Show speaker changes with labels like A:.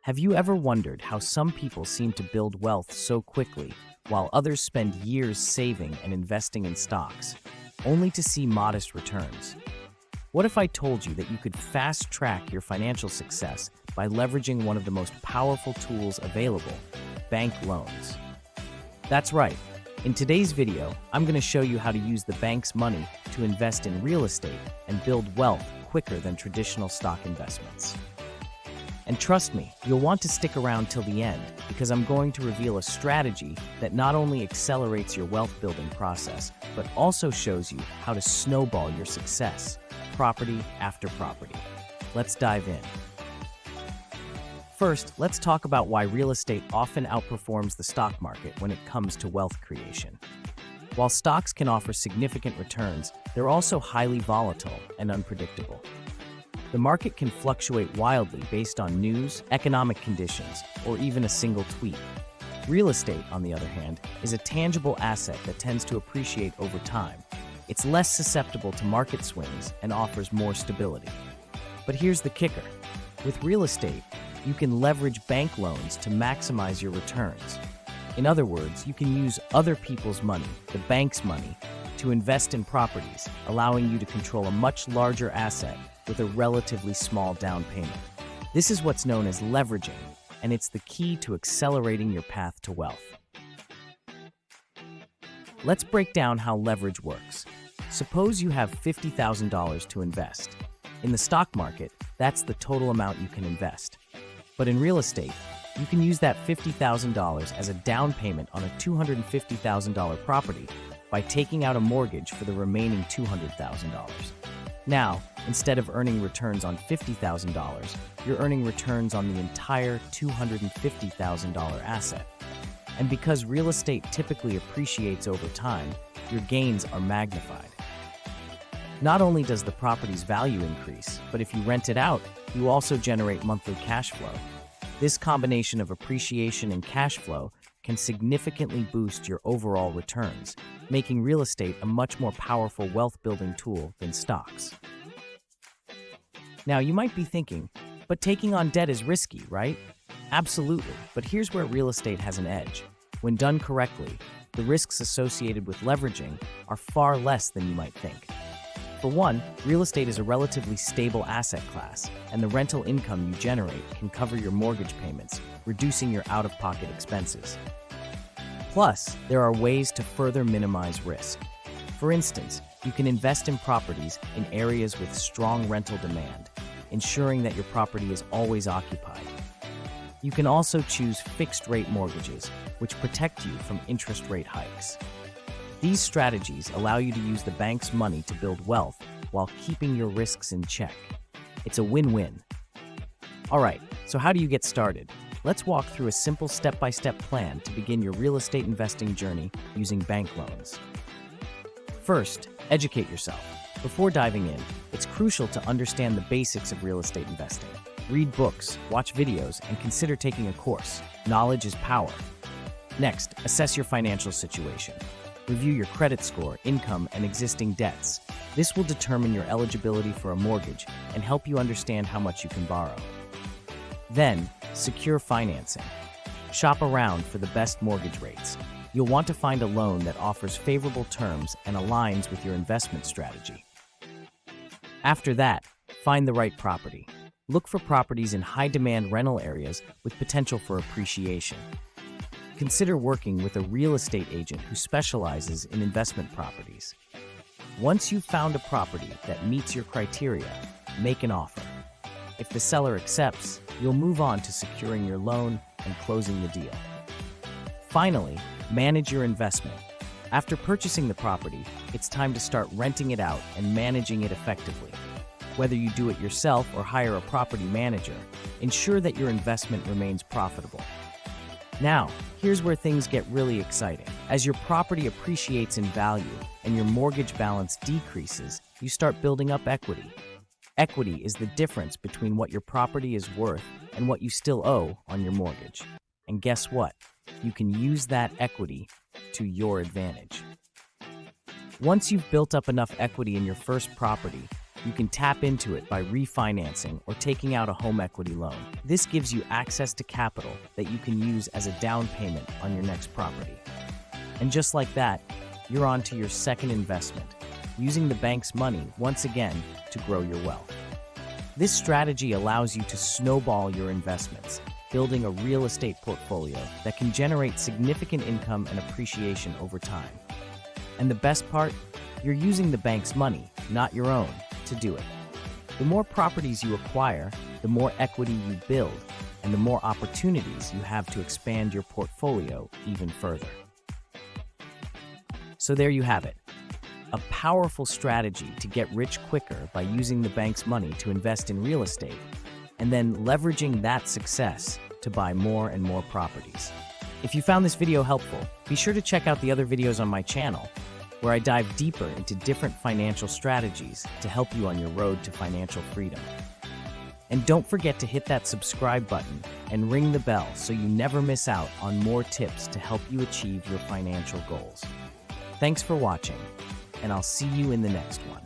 A: Have you ever wondered how some people seem to build wealth so quickly, while others spend years saving and investing in stocks, only to see modest returns? What if I told you that you could fast-track your financial success by leveraging one of the most powerful tools available, bank loans? That's right. In today's video, I'm going to show you how to use the bank's money to invest in real estate and build wealth quicker than traditional stock investments. And trust me, you'll want to stick around till the end because I'm going to reveal a strategy that not only accelerates your wealth building process, but also shows you how to snowball your success, property after property. Let's dive in. First, let's talk about why real estate often outperforms the stock market when it comes to wealth creation. While stocks can offer significant returns, they're also highly volatile and unpredictable. The market can fluctuate wildly based on news, economic conditions, or even a single tweet. Real estate, on the other hand, is a tangible asset that tends to appreciate over time. It's less susceptible to market swings and offers more stability. But here's the kicker. With real estate, you can leverage bank loans to maximize your returns. In other words, you can use other people's money, the bank's money, to invest in properties, allowing you to control a much larger asset with a relatively small down payment. This is what's known as leveraging, and it's the key to accelerating your path to wealth. Let's break down how leverage works. Suppose you have $50,000 to invest. In the stock market, that's the total amount you can invest. But in real estate, you can use that $50,000 as a down payment on a $250,000 property by taking out a mortgage for the remaining $200,000. Now, instead of earning returns on $50,000, you're earning returns on the entire $250,000 asset. And because real estate typically appreciates over time, your gains are magnified. Not only does the property's value increase, but if you rent it out, you also generate monthly cash flow. This combination of appreciation and cash flow can significantly boost your overall returns, making real estate a much more powerful wealth-building tool than stocks. Now, you might be thinking, but taking on debt is risky, right? Absolutely, but here's where real estate has an edge. When done correctly, the risks associated with leveraging are far less than you might think. For one, real estate is a relatively stable asset class, and the rental income you generate can cover your mortgage payments, reducing your out-of-pocket expenses. Plus, there are ways to further minimize risk. For instance, you can invest in properties in areas with strong rental demand, ensuring that your property is always occupied. You can also choose fixed-rate mortgages, which protect you from interest rate hikes. These strategies allow you to use the bank's money to build wealth while keeping your risks in check. It's a win-win. All right, so how do you get started? Let's walk through a simple step-by-step plan to begin your real estate investing journey using bank loans. First, educate yourself. Before diving in, it's crucial to understand the basics of real estate investing. Read books, watch videos, and consider taking a course. Knowledge is power. Next, assess your financial situation. Review your credit score, income, and existing debts. This will determine your eligibility for a mortgage and help you understand how much you can borrow. Then, secure financing. Shop around for the best mortgage rates. You'll want to find a loan that offers favorable terms and aligns with your investment strategy. After that, find the right property. Look for properties in high-demand rental areas with potential for appreciation. Consider working with a real estate agent who specializes in investment properties. Once you've found a property that meets your criteria, make an offer. If the seller accepts, you'll move on to securing your loan and closing the deal. Finally, manage your investment. After purchasing the property, it's time to start renting it out and managing it effectively. Whether you do it yourself or hire a property manager, ensure that your investment remains profitable. Now, here's where things get really exciting. As your property appreciates in value and your mortgage balance decreases, you start building up equity. Equity is the difference between what your property is worth and what you still owe on your mortgage. And guess what? You can use that equity to your advantage. Once you've built up enough equity in your first property, you can tap into it by refinancing or taking out a home equity loan. This gives you access to capital that you can use as a down payment on your next property. And just like that, you're on to your second investment, using the bank's money once again to grow your wealth. This strategy allows you to snowball your investments, building a real estate portfolio that can generate significant income and appreciation over time. And the best part, you're using the bank's money, not your own, to do it. The more properties you acquire, the more equity you build, and the more opportunities you have to expand your portfolio even further. So there you have it, a powerful strategy to get rich quicker by using the bank's money to invest in real estate, and then leveraging that success to buy more and more properties. If you found this video helpful, be sure to check out the other videos on my channel, where I dive deeper into different financial strategies to help you on your road to financial freedom. And don't forget to hit that subscribe button and ring the bell so you never miss out on more tips to help you achieve your financial goals. Thanks for watching, and I'll see you in the next one.